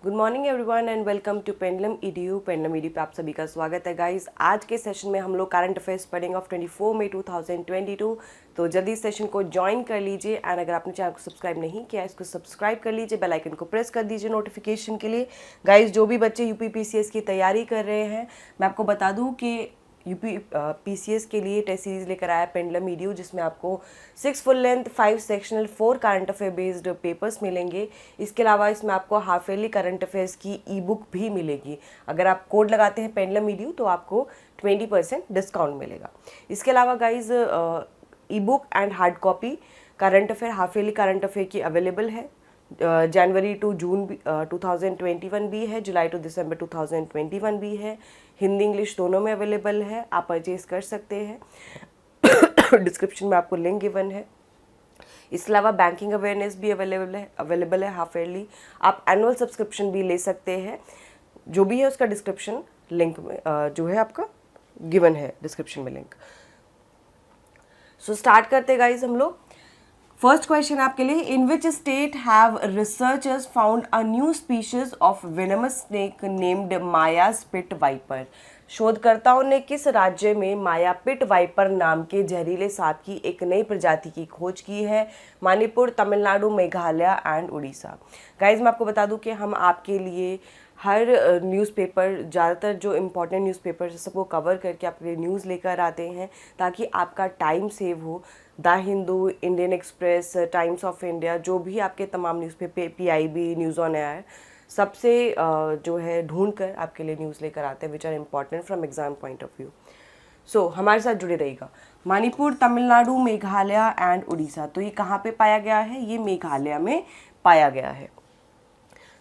Good morning everyone and welcome to Pendulum EDU पे आप सभी का स्वागत है गाइस। आज के सेशन में हम लोग करंट अफेयर्स पढ़ेंगे ऑफ 24 मई 2022। तो जल्दी इस सेशन को ज्वाइन कर लीजिए एंड अगर आपने चैनल को सब्सक्राइब नहीं किया इसको सब्सक्राइब कर लीजिए, बेल आइकन को प्रेस कर दीजिए नोटिफिकेशन के लिए। गाइस जो भी बच्चे यूपी पीसीएस की तैयारी कर रहे हैं, मैं आपको बता दूँ कि यूपी पीसीएस के लिए टेस्ट सीरीज लेकर आया पेंडलम ईडीयू, जिसमें आपको 6 full length 5 sectional 4 current affair based papers मिलेंगे। इसके अलावा इसमें आपको हाफ ईयरली करंट अफेयर्स की ई बुक भी मिलेगी। अगर आप कोड लगाते हैं पेंडलम ईडीयू तो आपको 20% डिस्काउंट मिलेगा। इसके अलावा guys E book and hard copy current affair half yearly current affair की अवेलेबल है। जनवरी टू जून 2021 भी है, जुलाई टू दिसंबर 2021 भी है। हिंदी इंग्लिश दोनों में अवेलेबल है, आप परचेज कर सकते हैं। डिस्क्रिप्शन में आपको लिंक गिवन है। इसके अलावा बैंकिंग अवेयरनेस भी अवेलेबल है हाफ ईयरली। आप एनुअल सब्सक्रिप्शन भी ले सकते हैं, जो भी है उसका डिस्क्रिप्शन लिंक में जो है आपका गिवन है डिस्क्रिप्शन में लिंक। सो स्टार्ट करते हैं गाइज हम लोग। फर्स्ट क्वेश्चन आपके लिए, in which state have researchers found a new species of venomous snake named Maya's pit viper. शोधकर्ताओं ने किस राज्य में माया पिट वाइपर नाम के जहरीले सांप की एक नई प्रजाति की खोज की है? मणिपुर, तमिलनाडु, मेघालय एंड उड़ीसा। गाइज मैं आपको बता दूं कि हम आपके लिए हर न्यूज़पेपर, ज़्यादातर जो इम्पोर्टेंट न्यूज़पेपर है सबको कवर करके आपके लिए न्यूज़ लेकर आते हैं ताकि आपका टाइम सेव हो। The Hindu, Indian express, times of India, जो भी आपके तमाम newspaper, PIB, news on air, सबसे जो है ढूंढ कर आपके लिए न्यूज़ लेकर आते हैं which are important from exam point of view. So हमारे साथ जुड़े रहिएगा। मणिपुर, तमिलनाडु, मेघालय एंड उड़ीसा। तो ये कहाँ पे पाया गया है? ये मेघालय में पाया गया है।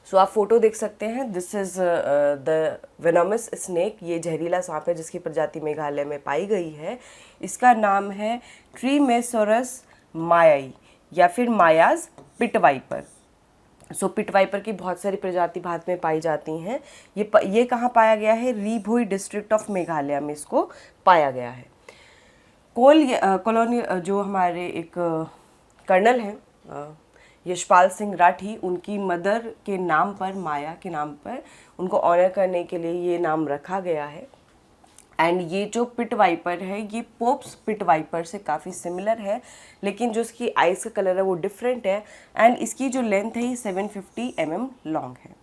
सो आप फोटो देख सकते हैं, this is the venomous snake. ये जहरीला सांप है जिसकी प्रजाति मेघालय में पाई गई है। इसका नाम है ट्रीमेसोरस मायाई या फिर मायाज पिट वाइपर। सो पिट वाइपर की बहुत सारी प्रजाति भारत में पाई जाती हैं। ये कहाँ पाया गया है? रीभुई डिस्ट्रिक्ट ऑफ मेघालय में इसको पाया गया है। कॉलोनी जो हमारे एक कर्नल हैं यशपाल सिंह राठी, उनकी मदर के नाम पर, माया के नाम पर, उनको ऑनर करने के लिए ये नाम रखा गया है। एंड ये जो पिट वाइपर है ये पोप्स पिट वाइपर से काफ़ी सिमिलर है, लेकिन जो इसकी आइज़ का कलर है वो डिफरेंट है। एंड इसकी जो लेंथ है ये 750 mm लॉन्ग है।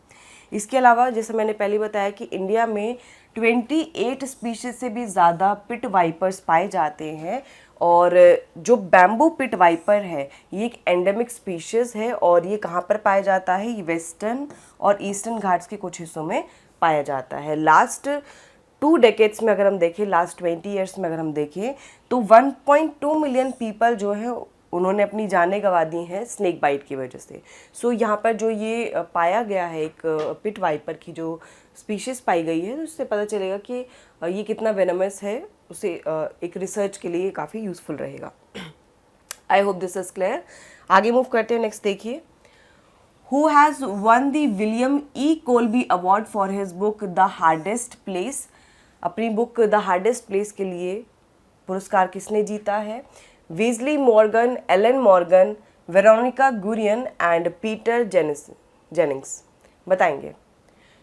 इसके अलावा जैसे मैंने पहले बताया कि इंडिया में 28 स्पीशीज से भी ज़्यादा पिट वाइपर्स पाए जाते हैं। और जो बैम्बू पिट वाइपर है ये एक एंडेमिक स्पीशीज़ है और ये कहाँ पर पाया जाता है? ये वेस्टर्न और ईस्टर्न घाट्स के कुछ हिस्सों में पाया जाता है। लास्ट 2 डेकेड्स में अगर हम देखें, लास्ट 20 ईयर्स में अगर हम देखें तो 1.2 मिलियन पीपल जो है उन्होंने अपनी जानें गंवा दी हैं स्नेक बाइट की वजह से। सो यहाँ पर जो ये पाया गया है एक पिट वाइपर की जो स्पीशीज़ पाई गई है, तो उससे पता चलेगा कि ये कितना वेनमस है। उसे एक रिसर्च के लिए काफ़ी यूज़फुल रहेगा। I hope this is clear. आगे मूव करते हैं। नेक्स्ट देखिए, who has won the William E Colby award for his book the hardest place. अपनी बुक द हार्डेस्ट प्लेस के लिए पुरस्कार किसने जीता है? Wesley Morgan, Alan Morgan, Veronica Gurian and Peter Jennings. बताएंगे।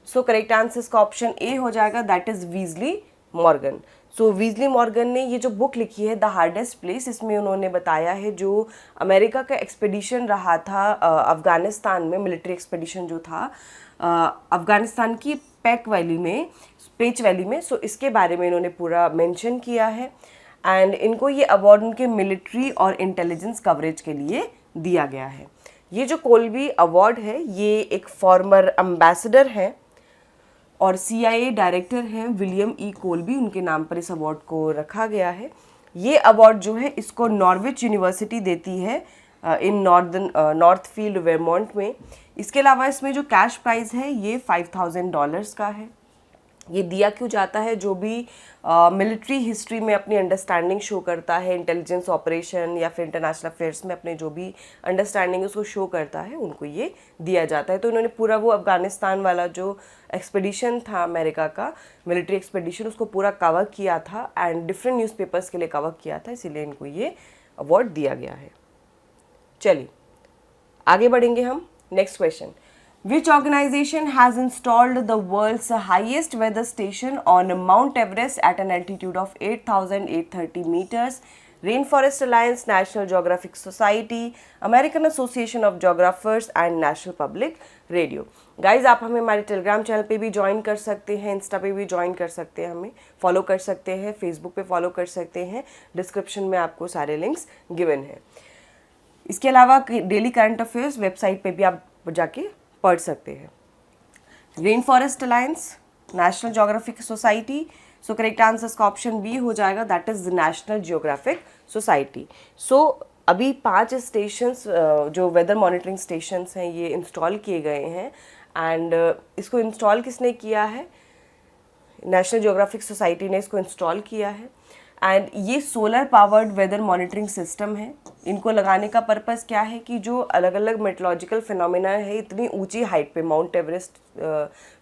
सो करेक्ट आंसर इसका ऑप्शन ए हो जाएगा, that is Wesley Morgan. So Wesley Morgan ने ये जो बुक लिखी है द हार्डेस्ट प्लेस, इसमें उन्होंने बताया है जो अमेरिका का एक्सपेडिशन रहा था अफ़गानिस्तान में, मिलिट्री एक्सपेडिशन जो था अफ़गानिस्तान की पेच वैली में। सो इसके बारे में इन्होंने पूरा मेंशन किया है। एंड इनको ये अवार्ड उनके मिलिट्री और इंटेलिजेंस कवरेज के लिए दिया गया है। ये जो कोल्बी अवार्ड है ये एक फॉर्मर एम्बेसडर हैं और CIA डायरेक्टर हैं विलियम ई कोल्बी, उनके नाम पर इस अवार्ड को रखा गया है। ये अवार्ड जो है इसको नॉर्विच यूनिवर्सिटी देती है इन नॉर्थफील्ड वेरमॉन्ट में। इसके अलावा इसमें जो कैश प्राइज़ है ये $5000 का है। ये दिया क्यों जाता है? जो भी मिलिट्री हिस्ट्री में अपनी अंडरस्टैंडिंग शो करता है, इंटेलिजेंस ऑपरेशन या फिर इंटरनेशनल अफेयर्स में अपने जो भी अंडरस्टैंडिंग उसको शो करता है, उनको ये दिया जाता है। तो इन्होंने पूरा वो अफ़गानिस्तान वाला जो एक्सपेडिशन था अमेरिका का मिलिट्री एक्सपेडिशन, उसको पूरा कवर किया था एंड डिफरेंट न्यूज़पेपर्स के लिए कवर किया था, इसीलिए इनको ये अवार्ड दिया गया है। चलिए आगे बढ़ेंगे हम। Next question, Which organization has installed the world's highest weather station on Mount Everest at an altitude of 8,830 meters? Rainforest Alliance, National Geographic Society, American Association of Geographers and National Public Radio. Guys आप हमें हमारे Telegram channel पे भी join कर सकते हैं, Insta पे भी ज्वाइन कर सकते हैं, हमें फॉलो कर सकते हैं, फेसबुक पे फॉलो कर सकते हैं, डिस्क्रिप्शन में आपको सारे लिंक्स गिवन हैं। इसके अलावा डेली करंट अफेयर्स वेबसाइट पे भी आप जाके पढ़ सकते हैं। Rainforest Alliance, National Geographic Society, so correct answer का ऑप्शन बी हो जाएगा, that is National Geographic Society. So अभी 5 स्टेशंस जो वेदर मॉनिटरिंग स्टेशंस हैं ये इंस्टॉल किए गए हैं एंड इसको इंस्टॉल किसने किया है? नेशनल जियोग्राफिक सोसाइटी ने इसको इंस्टॉल किया है एंड ये solar powered weather monitoring system है। इनको लगाने का पर्पस क्या है कि जो अलग अलग मेट्रोलॉजिकल फिनोमेना है इतनी ऊंची हाइट पे माउंट एवरेस्ट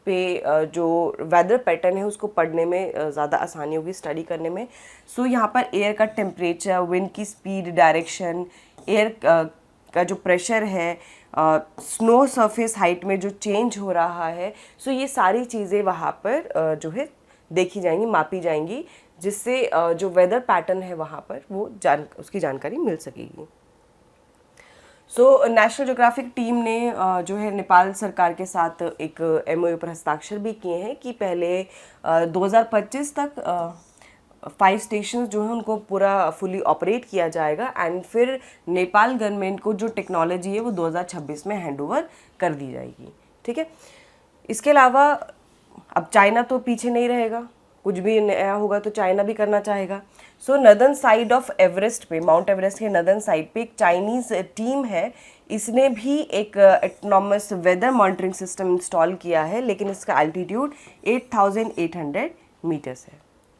पे जो वेदर पैटर्न है उसको पढ़ने में ज़्यादा आसानी होगी, स्टडी करने में। सो यहाँ पर एयर का टेम्परेचर, विंड की स्पीड, डायरेक्शन, एयर का जो प्रेशर है, स्नो सरफेस हाइट में जो चेंज हो रहा है, सो ये सारी चीज़ें वहाँ पर जो है देखी जाएंगी, मापी जाएंगी, जिससे जो वेदर पैटर्न है वहाँ पर वो उसकी जानकारी मिल सकेगी। सो नेशनल ज्योग्राफिक टीम ने जो है नेपाल सरकार के साथ एक MOU पर हस्ताक्षर भी किए हैं कि पहले 2025 तक 5 स्टेशन जो है उनको पूरा फुली ऑपरेट किया जाएगा एंड फिर नेपाल गवर्नमेंट को जो टेक्नोलॉजी है वो 2026 में हैंडओवर कर दी जाएगी। ठीक है, इसके अलावा अब चाइना तो पीछे नहीं रहेगा, कुछ भी नया होगा तो चाइना भी करना चाहेगा। So northern side of Everest पे, माउंट एवरेस्ट के नदर्न साइड पे एक चाइनीज़ टीम है, इसने भी एक autonomous weather monitoring system install किया है, लेकिन इसका एल्टीट्यूड 8,800 मीटर्स है।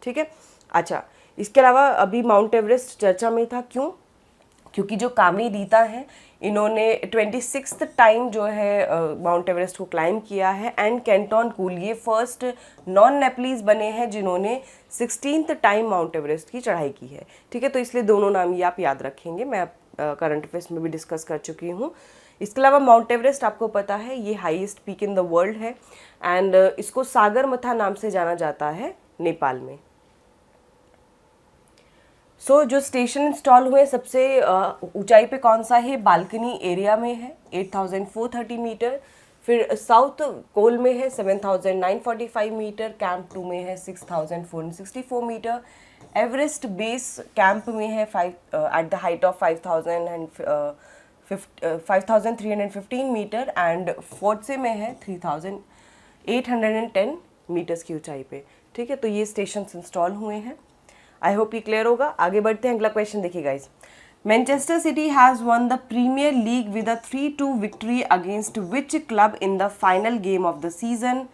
ठीक है, अच्छा इसके अलावा अभी माउंट एवरेस्ट चर्चा में था, क्यों? क्योंकि जो कामरी रीता हैं इन्होंने 26th टाइम जो है माउंट एवरेस्ट को क्लाइम किया है एंड कैंटन कूल ये फर्स्ट नॉन नेपलीज बने हैं जिन्होंने 16th टाइम माउंट एवरेस्ट की चढ़ाई की है। ठीक है, तो इसलिए दोनों नाम ये आप याद रखेंगे, मैं करंट अफेयर्स में भी डिस्कस कर चुकी हूँ। इसके अलावा माउंट एवरेस्ट आपको पता है ये highest peak in the world है एंड इसको सागरमथा नाम से जाना जाता है नेपाल में। सो जो स्टेशन इंस्टॉल हुए सबसे ऊंचाई पे कौन सा है? बालकनी एरिया में है 8,430 मीटर, फिर साउथ कोल में है 7,945 मीटर, कैंप 2 में है 6,464 मीटर, एवरेस्ट बेस कैंप में है at the height of 5,315 metre and Phortse में है 3,810 मीटर्स की ऊंचाई पे। ठीक है, तो ये स्टेशन इंस्टॉल हुए हैं। आई होप ये क्लियर होगा। आगे बढ़ते हैं, अगला क्वेश्चन देखिए guys. Manchester City has won the Premier League with a 3-2 victory against which club in the final game of the season?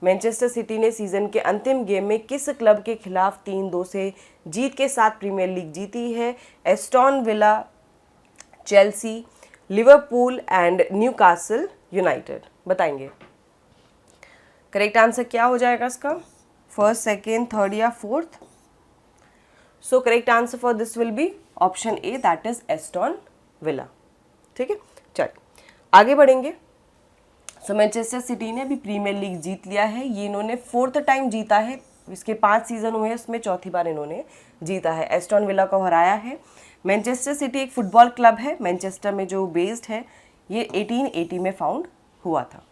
Manchester City ने सीजन के अंतिम गेम में किस क्लब के खिलाफ 3-2 से जीत के साथ प्रीमियर लीग जीती है? Aston villa, Chelsea, Liverpool and Newcastle United. बताएंगे करेक्ट आंसर क्या हो जाएगा इसका? फर्स्ट, सेकेंड, थर्ड या fourth? So correct answer for this will be option A, that is Aston villa. ठीक है, चलिए आगे बढ़ेंगे। सो मैनचेस्टर सिटी ने अभी प्रीमियर लीग जीत लिया है, ये इन्होंने 4th टाइम जीता है, इसके 5 सीजन हुए हैं, उसमें चौथी बार इन्होंने जीता है, एस्टन विला को हराया है। मैनचेस्टर सिटी एक फुटबॉल क्लब है, मैनचेस्टर में जो बेस्ड है, ये 1880 में फाउंड हुआ था।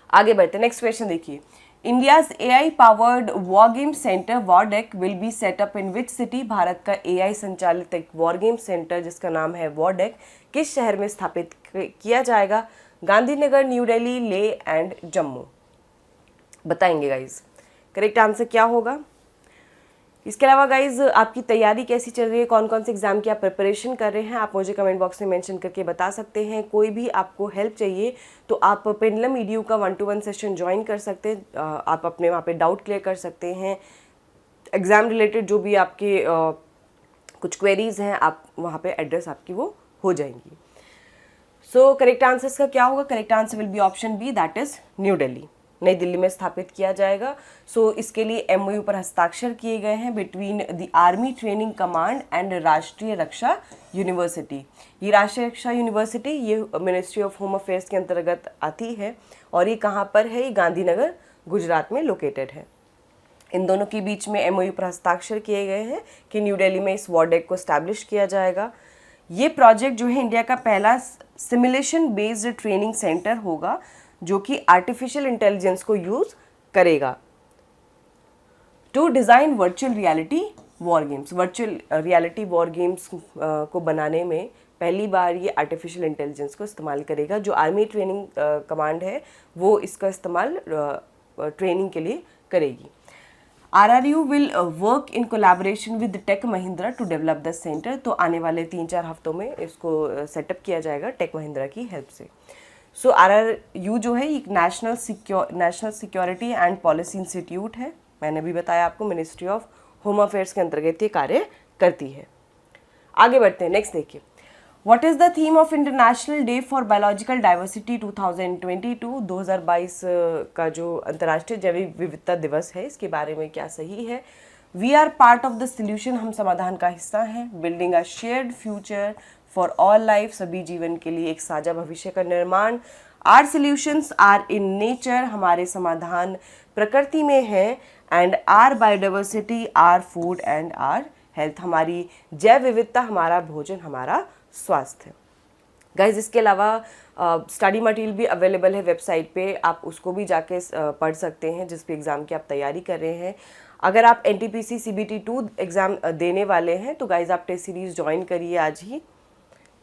आगे बढ़ते, नेक्स्ट क्वेश्चन देखिए। India's AI powered war game centre WarDec will be setup in which city? Bharat का AI संचालित एक वॉर गेम सेंटर जिसका नाम है वॉरडेक किस शहर में स्थापित किया जाएगा? Gandhinagar, new Delhi, Leh and Jammu. बताएंगे गाइज करेक्ट आंसर क्या होगा। इसके अलावा गाइज आपकी तैयारी कैसी चल रही है, कौन कौन से एग्जाम की आप प्रिपरेशन कर रहे हैं, आप मुझे कमेंट बॉक्स में मेंशन करके बता सकते हैं। कोई भी आपको हेल्प चाहिए तो आप पेंडुलम EDU का 1-to-1 सेशन ज्वाइन कर सकते हैं, आप अपने वहाँ पे डाउट क्लियर कर सकते हैं, एग्ज़ाम रिलेटेड जो भी आपके कुछ क्वेरीज हैं आप वहाँ पे एड्रेस आपकी वो हो जाएंगी। सो करेक्ट आंसर का क्या होगा? Correct answer will be option B, that is New Delhi. नई दिल्ली में स्थापित किया जाएगा। सो इसके लिए एमओयू पर हस्ताक्षर किए गए हैं between the army training command and राष्ट्रीय रक्षा यूनिवर्सिटी। ये राष्ट्रीय रक्षा यूनिवर्सिटी ये मिनिस्ट्री ऑफ होम अफेयर्स के अंतर्गत आती है और ये कहाँ पर है, ये गांधीनगर गुजरात में लोकेटेड है। इन दोनों के बीच में एमओयू पर हस्ताक्षर किए गए हैं कि न्यू दिल्ली में इस वॉर्डेक को स्टैब्लिश किया जाएगा। ये प्रोजेक्ट जो है इंडिया का पहला सिमुलेशन बेस्ड ट्रेनिंग सेंटर होगा जो कि आर्टिफिशियल इंटेलिजेंस को यूज करेगा to design virtual reality war games. Virtual reality war games को बनाने में पहली बार ये आर्टिफिशियल इंटेलिजेंस को इस्तेमाल करेगा। जो आर्मी ट्रेनिंग कमांड है वो इसका इस्तेमाल ट्रेनिंग के लिए करेगी। RRU will work in collaboration with Tech Mahindra to develop the center। तो आने वाले 3-4 हफ्तों में इसको सेटअप किया जाएगा टेक महिंद्रा की हेल्प से। सो RRU जो है एक national security and policy institute है। मैंने भी बताया आपको मिनिस्ट्री ऑफ होम अफेयर्स के अंतर्गत ये कार्य करती है। आगे बढ़ते हैं, नेक्स्ट देखिए। What is the theme of international day for biological diversity 2022? 2022 का जो अंतर्राष्ट्रीय जैव विविधता दिवस है इसके बारे में क्या सही है? We are part of the solution, हम समाधान का हिस्सा हैं। Building a shared future for all life, सभी जीवन के लिए एक साझा भविष्य का निर्माण। Our solutions are in nature, हमारे समाधान प्रकृति में है। And our biodiversity our food and our health, हमारी जैव विविधता हमारा भोजन हमारा स्वास्थ्य। गाइज इसके अलावा स्टडी मटेरियल भी अवेलेबल है वेबसाइट पे, आप उसको भी जाके पढ़ सकते हैं जिस भी एग्ज़ाम की आप तैयारी कर रहे हैं। अगर आप NTPC CBT 2 एग्ज़ाम देने वाले हैं तो गाइज आप टेस्ट सीरीज़ ज्वाइन करिए आज ही।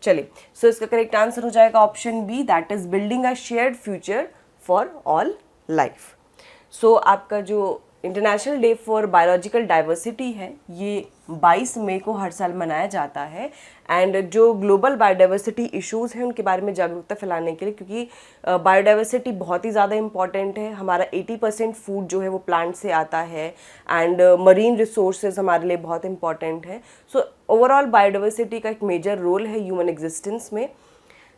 चलिए, सो इसका करेक्ट आंसर हो जाएगा option B, that is building a shared future for all life. So आपका जो international day for biological diversity है ये 22 मई को हर साल मनाया जाता है। एंड जो ग्लोबल बायोडाइवर्सिटी इश्यूज़ हैं उनके बारे में जागरूकता फैलाने के लिए, क्योंकि बायोडाइवर्सिटी बहुत ही ज़्यादा इंपॉर्टेंट है। हमारा 80% फूड जो है वो प्लांट से आता है एंड मरीन रिसोर्सेज हमारे लिए बहुत इंपॉर्टेंट है। सो ओवरऑल बायोडाइवर्सिटी का एक मेजर रोल है ह्यूमन एग्जिस्टेंस में,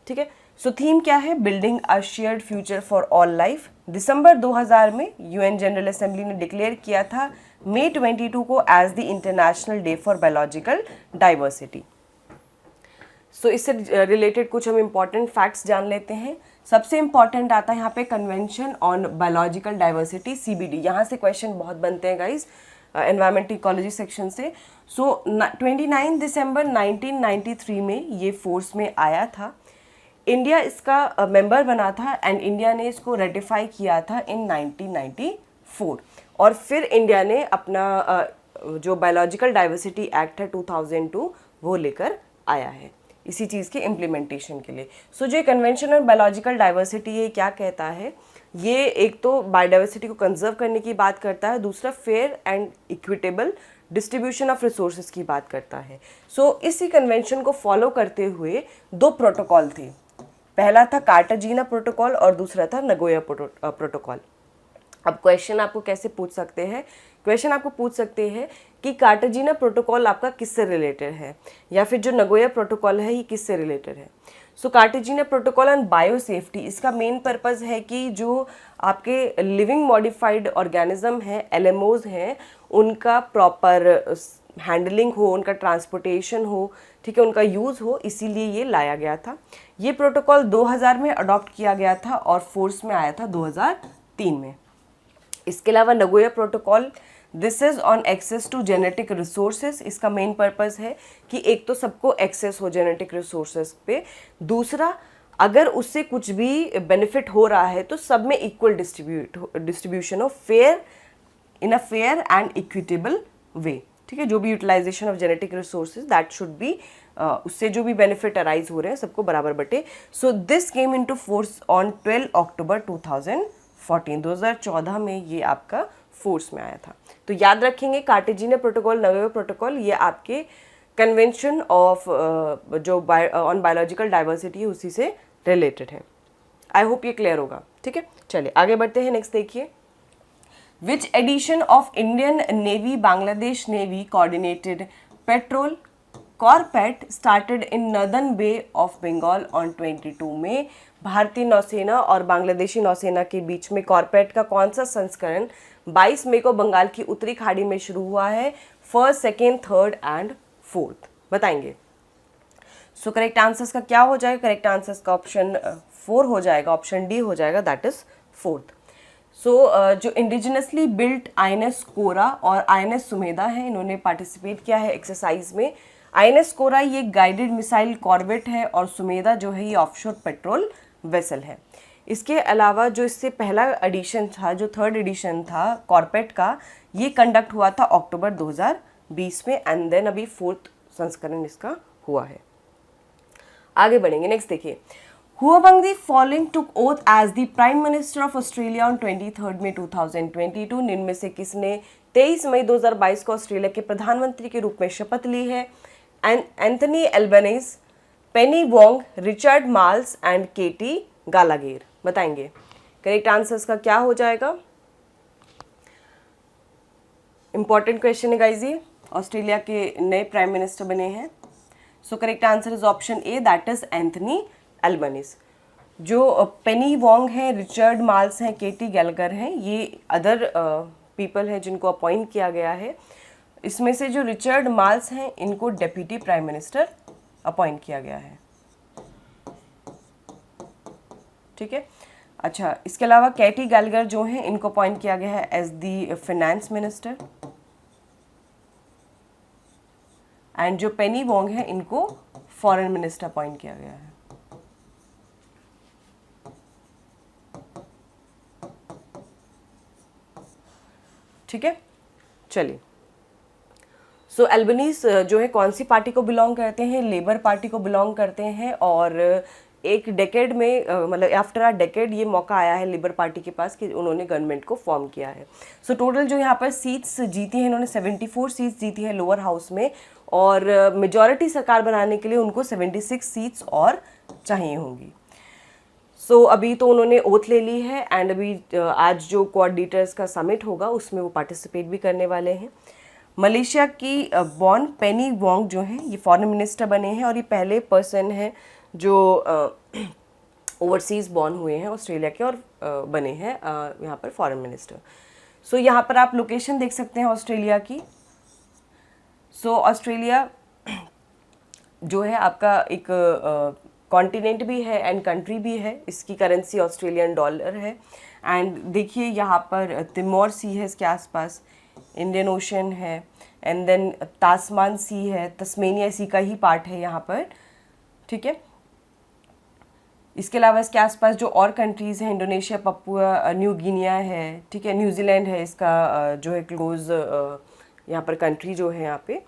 ठीक है। सो थीम क्या है? Building a shared future for all life. दिसंबर 2000 में UN जनरल असेंबली ने डिक्लेयर किया था मई 22 को as the international day for biological diversity. So इससे रिलेटेड कुछ हम इम्पॉर्टेंट फैक्ट्स जान लेते हैं। सबसे इम्पॉर्टेंट आता है यहाँ पे convention on biological diversity CBD। यहाँ से क्वेश्चन बहुत बनते हैं गाइज एनवायरमेंट इकोलॉजी सेक्शन से। सो 29 दिसंबर 1993 में ये फोर्स में आया था। इंडिया इसका मेंबर बना था एंड इंडिया ने इसको रेटिफाई किया था इन 1994। और फिर इंडिया ने अपना जो बायोलॉजिकल डाइवर्सिटी एक्ट है 2002 वो लेकर आया है इसी चीज़ के इम्प्लीमेंटेशन के लिए। सो जो कन्वेंशन ऑन बायोलॉजिकल डाइवर्सिटी ये क्या कहता है? ये एक तो बायोडाइवर्सिटी को कंजर्व करने की बात करता है, दूसरा fair and equitable distribution of resources की बात करता है। सो इसी कन्वेंशन को फॉलो करते हुए 2 प्रोटोकॉल थे। पहला था कार्टाजीना प्रोटोकॉल और दूसरा था नगोया प्रोटोकॉल। अब क्वेश्चन आपको कैसे पूछ सकते हैं? क्वेश्चन आपको पूछ सकते हैं कि कार्टाजीना प्रोटोकॉल आपका किससे रिलेटेड है या फिर जो नगोया प्रोटोकॉल है ये किससे रिलेटेड है। सो कार्टाजीना प्रोटोकॉल ऑन बायो सेफ्टी, इसका मेन पर्पज़ है कि जो आपके लिविंग मॉडिफाइड ऑर्गेनिज्म है LMOs हैं उनका प्रॉपर हैंडलिंग हो, उनका ट्रांसपोर्टेशन हो, ठीक है, उनका यूज़ हो, इसीलिए ये लाया गया था। ये प्रोटोकॉल 2000 में अडॉप्ट किया गया था और फोर्स में आया था 2003 में। इसके अलावा Nagoya protocol this is on access to genetic resources. इसका मेन पर्पज़ है कि एक तो सबको एक्सेस हो जेनेटिक रिसोर्सेज पे, दूसरा अगर उससे कुछ भी बेनिफिट हो रहा है तो सब में इक्वल डिस्ट्रीब्यूशन हो, fair in a fair and equitable way, ठीक है। जो भी utilization of genetic resources that should be, उससे जो भी बेनिफिट अराइज हो रहे हैं सबको बराबर बटे। So this came into force on 12 अक्टूबर 2014 में ये आपका फोर्स में आया था। तो याद रखेंगे कार्टाजीना प्रोटोकॉल, नगोया प्रोटोकॉल, ये आपके कन्वेंशन ऑफ जो ऑन बायोलॉजिकल डाइवर्सिटी है उसी से रिलेटेड है। आई होप ये क्लियर होगा, ठीक है। चलिए आगे बढ़ते हैं, नेक्स्ट देखिए। Which edition of Indian Navy Bangladesh Navy coordinated patrol, CORPAT started in northern Bay of Bengal on 22 में। भारतीय नौसेना और बांग्लादेशी नौसेना के बीच में कॉरपेट का कौन सा संस्करण 22 मई को बंगाल की उत्तरी खाड़ी में शुरू हुआ है? First, second, third and fourth, बताएंगे। सो करेक्ट आंसर्स का क्या हो जाएगा? करेक्ट आंसर्स का ऑप्शन 4 हो जाएगा, ऑप्शन डी हो जाएगा, दैट इज फोर्थ। सो जो इंडिजिनसली बिल्ट INS कोरा और INS सुमेधा है, इन्होंने पार्टिसिपेट किया है एक्सरसाइज में। INS कोरा ये गाइडेड मिसाइल कॉर्वेट है और सुमेधा जो है ये ऑफशोर पेट्रोल वेसल है। इसके अलावा जो इससे पहला एडिशन था, जो थर्ड एडिशन था कॉर्पेट का, ये कंडक्ट हुआ था अक्टूबर 2020 में एंड देन अभी फोर्थ संस्करण इसका हुआ है। आगे बढ़ेंगे, नेक्स्ट देखिए। Who among the following took oath as the Prime Minister of Australia on 23 मई 2022? निम्न में से किसने 23 मई 2022 को ऑस्ट्रेलिया के प्रधानमंत्री के रूप में शपथ ली है? Anthony Albanese, Penny Wong, Richard Marles and Katy Gallagher, बताएंगे। करेक्ट आंसर्स का क्या हो जाएगा? इंपॉर्टेंट क्वेश्चन है गाइज, ये ऑस्ट्रेलिया के नए प्राइम मिनिस्टर बने हैं। So correct answer is option A, that is Anthony Albanese. जो पेनी वोंग हैं, रिचर्ड मार्ल्स हैं, केटी गैलगर हैं, ये अदर पीपल हैं जिनको अपॉइंट किया गया है। इसमें से जो रिचर्ड मार्ल्स हैं इनको डेप्यूटी प्राइम मिनिस्टर अपॉइंट किया गया है, ठीक है। अच्छा, इसके अलावा केटी गैलगर जो हैं इनको अपॉइंट किया गया है as the finance minister and जो पेनी वोंग है इनको फॉरेन मिनिस्टर अपॉइंट किया गया है। ठीक है, चलिए। सो एल्बनीज जो है कौन सी पार्टी को बिलोंग करते हैं? लेबर पार्टी को बिलोंग करते हैं और एक डेकेड में मतलब आफ्टर अ डेकेड ये मौका आया है लेबर पार्टी के पास कि उन्होंने गवर्नमेंट को फॉर्म किया है। सो टोटल जो यहाँ पर सीट्स जीती हैं, इन्होंने 74 सीट्स जीती हैं लोअर हाउस में और मेजॉरिटी सरकार बनाने के लिए उनको 76 सीट्स और चाहिए होंगी। सो अभी तो उन्होंने ओथ ले ली है एंड अभी आज जो कोऑर्डिनेटर्स का समिट होगा उसमें वो पार्टिसिपेट भी करने वाले हैं। मलेशिया की बॉर्न पेनी वोंग जो हैं ये फॉरेन मिनिस्टर बने हैं और ये पहले पर्सन हैं जो ओवरसीज़ बॉर्न हुए हैं ऑस्ट्रेलिया के और बने हैं यहाँ पर फॉरेन मिनिस्टर। सो यहाँ पर आप लोकेशन देख सकते हैं ऑस्ट्रेलिया की। सो ऑस्ट्रेलिया जो है आपका एक कॉन्टिनेंट भी है एंड कंट्री भी है। इसकी करेंसी ऑस्ट्रेलियन डॉलर है एंड देखिए यहाँ पर तिमोर सी है इसके आसपास, इंडियन ओशन है एंड देन तास्मान सी है, तस्मेनिया सी का ही पार्ट है यहाँ पर, ठीक है। इसके अलावा इसके आसपास जो और कंट्रीज़ हैं, इंडोनेशिया, पपुआ न्यू गिनिया है, ठीक है, न्यूजीलैंड है इसका जो है क्लोज यहाँ पर कंट्री जो है यहाँ पे,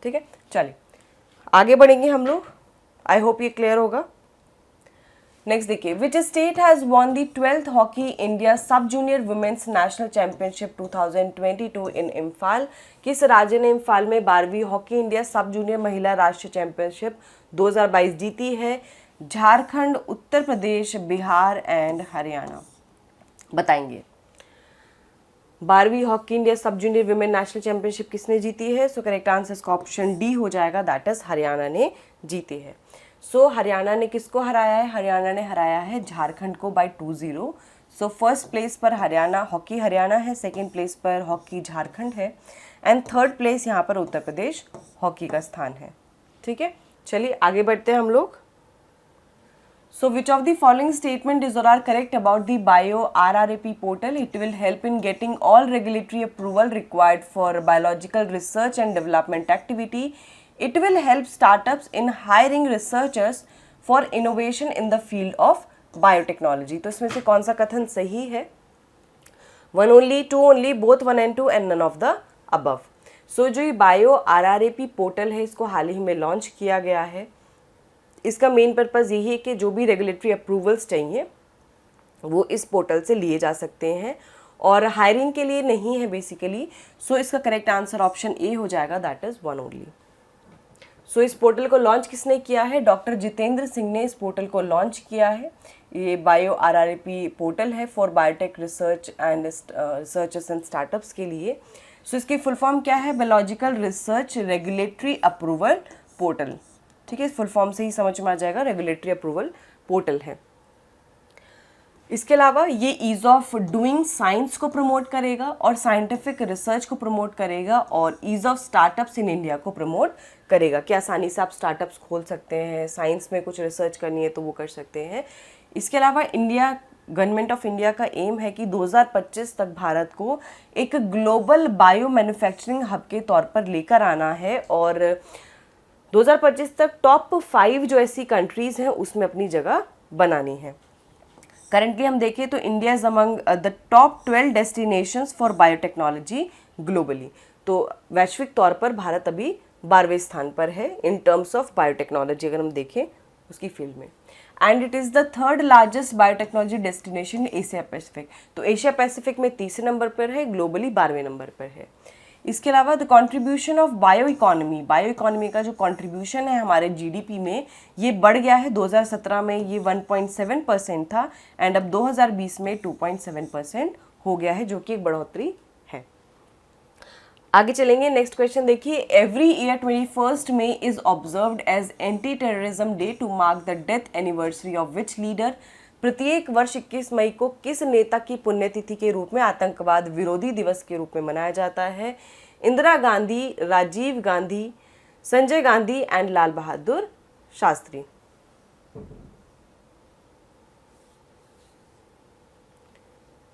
ठीक है। चलिए आगे बढ़ेंगे हम लोग, आई होप ये क्लियर होगा। नेक्स्ट देखिए, which state has won the 12th hockey India sub junior women's national championship 2022 in Imphal? किस राज्य ने इम्फाल में 12वीं हॉकी इंडिया सब जूनियर महिला राष्ट्रीय चैंपियनशिप 2022 जीती है? झारखंड, उत्तर प्रदेश, बिहार एंड हरियाणा, बताएंगे। 12वीं hockey India sub junior women national championship किसने जीती है? सो करेक्ट आंसर इसका ऑप्शन डी हो जाएगा, दैट इज हरियाणा ने जीती है। सो हरियाणा ने किसको हराया है? हरियाणा ने हराया है झारखंड को बाय 2-0। सो फर्स्ट प्लेस पर हरियाणा, हॉकी हरियाणा है, सेकेंड प्लेस पर हॉकी झारखंड है एंड थर्ड प्लेस यहाँ पर उत्तर प्रदेश हॉकी का स्थान है, ठीक है। चलिए आगे बढ़ते हैं हम लोग। So which of the following statement is or are correct about the Bio RRAP portal? It will help in getting all regulatory approval required for biological research and development activity. It will help startups in hiring researchers for innovation in the field of biotechnology. तो इसमें से कौन सा कथन सही है? 1 only, 2 only, both 1 and 2 and none of the above. So जो ये Bio RRAP पोर्टल है इसको हाल ही में लॉन्च किया गया है। इसका मेन पर्पज़ यही है कि जो भी रेगुलेटरी अप्रूवल्स चाहिए वो इस पोर्टल से लिए जा सकते हैं और हायरिंग के लिए नहीं है बेसिकली। सो इसका करेक्ट आंसर ऑप्शन ए हो जाएगा, दैट इज़ 1 ओनली। सो इस पोर्टल को लॉन्च किसने किया है? डॉक्टर जितेंद्र सिंह ने इस पोर्टल को लॉन्च किया है। ये बायो RRAP पोर्टल है for biotech research and researchers and startups के लिए। सो इसकी फुल फॉर्म क्या है? Biological research regulatory approval portal, ठीक है, फुल फॉर्म से ही समझ में आ जाएगा, रेगुलेटरी अप्रूवल पोर्टल है। इसके अलावा ये ईज़ ऑफ डूइंग साइंस को प्रमोट करेगा और साइंटिफिक रिसर्च को प्रमोट करेगा और ease of startups in India को प्रमोट करेगा कि आसानी से आप स्टार्टअप्स खोल सकते हैं, साइंस में कुछ रिसर्च करनी है तो वो कर सकते हैं। इसके अलावा गवर्नमेंट ऑफ इंडिया का एम है कि 2025 तक भारत को एक ग्लोबल बायो मैन्युफैक्चरिंग हब के तौर पर लेकर आना है और 2025 तक टॉप 5 जो ऐसी कंट्रीज़ हैं उसमें अपनी जगह बनानी है। करंटली हम देखें तो India is among the top 12 destinations for biotechnology globally. तो वैश्विक तौर पर भारत अभी 12वें स्थान पर है इन टर्म्स ऑफ बायोटेक्नोलॉजी, अगर हम देखें उसकी फील्ड में। And it is the third largest biotechnology destination Asia Pacific. तो एशिया पैसिफिक में तीसरे नंबर पर है, ग्लोबली 12वें नंबर पर है। इसके अलावा the contribution of bio economy का जो कंट्रीब्यूशन है हमारे जीडीपी में, ये बढ़ गया है। 2017 में ये 1.7% था एंड अब 2020 में 2.7% हो गया है, जो कि एक बढ़ोतरी है। आगे चलेंगे, नेक्स्ट क्वेश्चन देखिए। Every year 21 May is observed as anti terrorism day to mark the death anniversary of which leader. प्रत्येक वर्ष 21 मई को किस नेता की पुण्यतिथि के रूप में आतंकवाद विरोधी दिवस के रूप में मनाया जाता है? इंदिरा गांधी, राजीव गांधी, संजय गांधी एंड लाल बहादुर शास्त्री।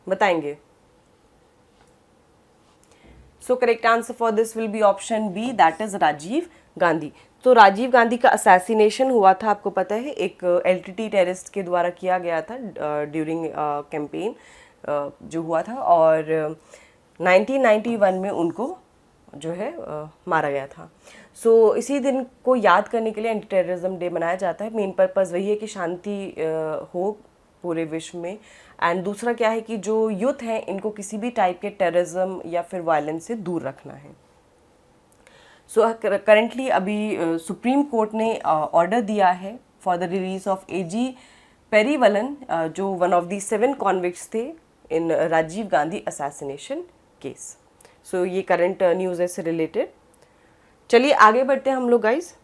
बताएंगे। So correct answer for this will be option B, that is Rajiv Gandhi. तो राजीव गांधी का असैसिनेशन हुआ था, आपको पता है, एक एलटीटी टेररिस्ट के द्वारा किया गया था ड्यूरिंग कैंपेन जो हुआ था और 1991 में उनको जो है मारा गया था। सो इसी दिन को याद करने के लिए एंटी टेररिज्म डे मनाया जाता है। मेन पर्पज़ वही है कि शांति हो पूरे विश्व में। एंड दूसरा क्या है कि जो यूथ हैं इनको किसी भी टाइप के टेररिज्म या फिर वायलेंस से दूर रखना है। सो करेंटली अभी सुप्रीम कोर्ट ने ऑर्डर दिया है फॉर द रिलीज ऑफ एजी पेरीवलन, जो वन ऑफ दी 7 कॉन्विक्ट्स थे इन राजीव गांधी असैसिनेशन केस। सो ये करंट न्यूज़ है से रिलेटेड। चलिए आगे बढ़ते हैं हम लोग guys.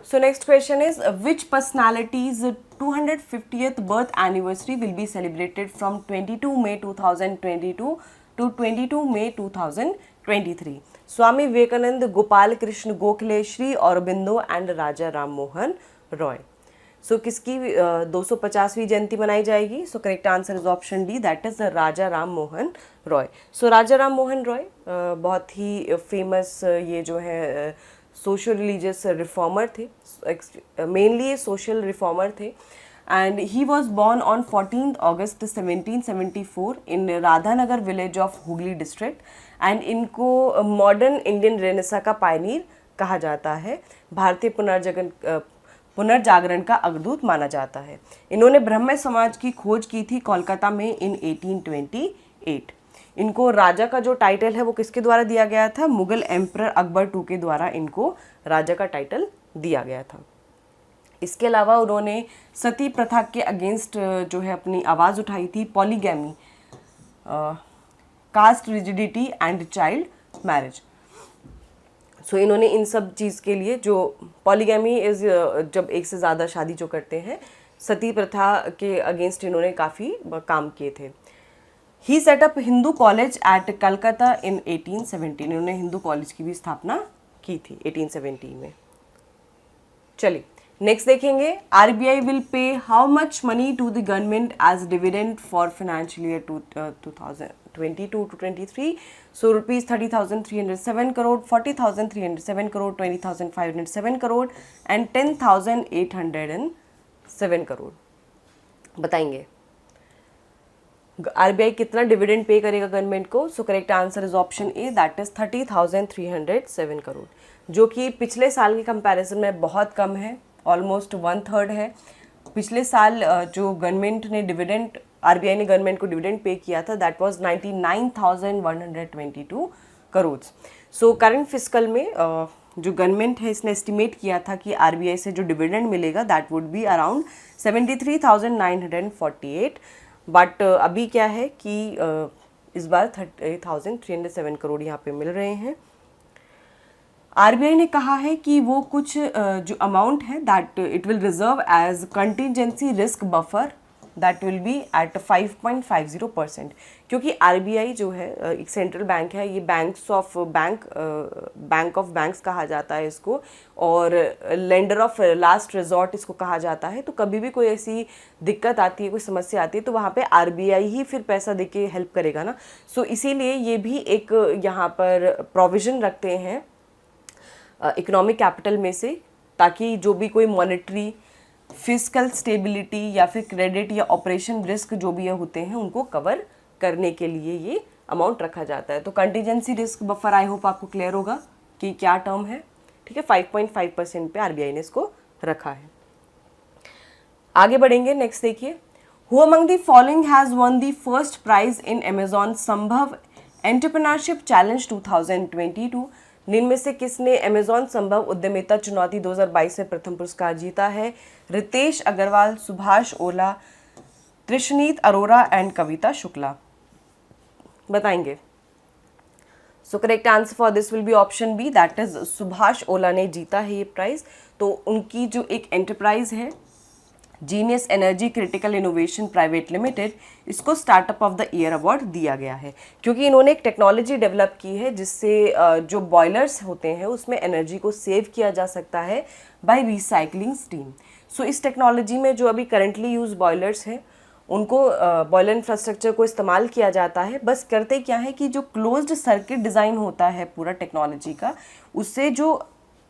So next question is which personality's 250th birth anniversary will be celebrated from 22 May 2022 to 22 May 2023? Swami Vivekananda, Gopal Krishna Gokhale, Shri Aurobindo and Raja Ram Mohan Roy. So किसकी 250वीं जयंती मनाई जाएगी? So correct answer is option D, that is Raja Ram Mohan Roy. So Raja Ram Mohan Roy बहुत ही फेमस ये जो है सोशल रिलीजियस रिफॉर्मर थे, मेनली सोशल रिफॉर्मर थे। And he was born on 14 August 1774 in Radhanagar village of Hooghly district. And इनको मॉडर्न इंडियन रेनेसा का पायनीर कहा जाता है। भारतीय पुनर्जागरण का अग्रदूत माना जाता है। इन्होंने ब्रह्म समाज की खोज की थी कोलकाता में इन 1828। इनको राजा का जो टाइटल है वो किसके द्वारा दिया गया था? मुगल एम्परर अकबर II के द्वारा इनको राजा का टाइटल दिया गया था। इसके अलावा उन्होंने सती प्रथा के अगेंस्ट जो है अपनी आवाज़ उठाई थी। Polygamy, caste rigidity and child marriage. So इन्होंने इन सब चीज़ के लिए, जो पॉलीगैमी इज जब एक से ज़्यादा शादी जो करते हैं, सती प्रथा के अगेंस्ट इन्होंने काफ़ी काम किए थे। He set up Hindu college at Calcutta in 1817। इन्होंने हिंदू कॉलेज की भी स्थापना की थी 1817 में। चलिए नेक्स्ट देखेंगे। RBI will pay how much money to the government as dividend for financial year 2022 to 23? So rupees 30,307 crore, 40,307 crore, 20,507 crore and 10,807 crore. बताएंगे आरबीआई कितना डिविडेंड पे करेगा गवर्नमेंट को? So correct answer is option A, that is 30,307 crore, जो कि पिछले साल के कंपैरिजन में बहुत कम है, ऑलमोस्ट 1/3 है। पिछले साल जो गवर्नमेंट ने डिविडेंड, आरबीआई ने गवर्नमेंट को डिविडेंड पे किया था, that was 99,122 crore. So current fiscal में जो गवर्नमेंट है इसने एस्टिमेट किया था कि आरबीआई से जो डिविडेंड मिलेगा that would be around 73,948, but अभी क्या है कि इस बार 30,307 करोड़ यहाँ पे मिल रहे हैं। आरबीआई ने कहा है कि वो कुछ जो अमाउंट है that it will reserve as contingency risk buffer that will be at 5.50%, क्योंकि आरबीआई जो है एक सेंट्रल बैंक है, ये बैंक ऑफ बैंक्स कहा जाता है इसको, और लेंडर ऑफ लास्ट रिजॉर्ट इसको कहा जाता है। तो कभी भी कोई ऐसी दिक्कत आती है, कोई समस्या आती है, तो वहाँ पे आरबीआई ही फिर पैसा देके हेल्प करेगा ना। सो इसीलिए ये भी एक यहाँ पर प्रोविज़न रखते हैं इकोनॉमिक कैपिटल में से, ताकि जो भी कोई मॉनेटरी फिजिकल स्टेबिलिटी या फिर क्रेडिट या ऑपरेशन रिस्क जो भी होते हैं उनको कवर करने के लिए ये अमाउंट रखा जाता है। तो contingency risk buffer, I hope आपको क्लियर होगा कि क्या टर्म है। ठीक है, 5.5% पे आरबीआई ने इसको रखा है। आगे बढ़ेंगे, नेक्स्ट देखिए, who among the following has won the first prize in Amazon Sambhav entrepreneurship challenge 2022। निम्न में से किसने अमेजॉन संभव उद्यमिता चुनौती 2022 में प्रथम पुरस्कार जीता है? रितेश अग्रवाल, सुभाष ओला, त्रिशनीत अरोरा एंड कविता शुक्ला। बताएंगे। So correct answer for this will be option B, that is Subhash Ola ने जीता है ये प्राइज। तो उनकी जो एक एंटरप्राइज है genius energy critical innovation private limited, इसको startup of the year award दिया गया है, क्योंकि इन्होंने एक टेक्नोलॉजी डेवलप की है जिससे जो बॉयलर्स होते हैं उसमें एनर्जी को सेव किया जा सकता है बाय रिसाइकलिंग स्टीम। सो इस टेक्नोलॉजी में जो अभी करंटली यूज बॉयलर्स हैं उनको बॉयलर इंफ्रास्ट्रक्चर को इस्तेमाल किया जाता है। बस करते क्या है कि जो क्लोज्ड सर्किट डिज़ाइन होता है पूरा टेक्नोलॉजी का, उससे जो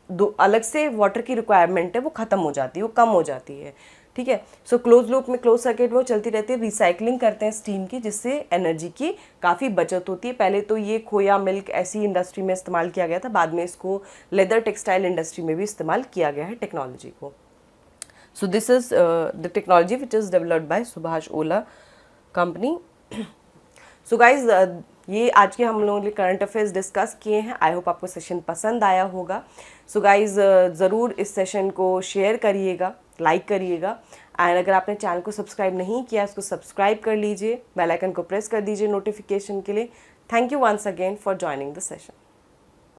दो अलग से वाटर की रिक्वायरमेंट है वो ख़त्म हो जाती है, वो कम हो जाती है। ठीक है, सो क्लोज लूप में क्लोज सर्किट में वो चलती रहती है, रिसाइकलिंग करते हैं स्टीम की, जिससे एनर्जी की काफ़ी बचत होती है। पहले तो ये खोया मिल्क ऐसी इंडस्ट्री में इस्तेमाल किया गया था, बाद में इसको लेदर टेक्सटाइल इंडस्ट्री में भी इस्तेमाल किया गया है टेक्नोलॉजी को। So this is the technology which is developed by Subhash Ola company. So guys, ये आज के हम लोगों ने करंट अफेयर्स डिस्कस किए हैं। आई होप आपको सेशन पसंद आया होगा। सो गाइज, ज़रूर इस सेशन को शेयर करिएगा, लाइक करिएगा, एंड अगर आपने चैनल को सब्सक्राइब नहीं किया उसको सब्सक्राइब कर लीजिए, बेल आइकन को प्रेस कर दीजिए नोटिफिकेशन के लिए। Thank you once again for joining the session.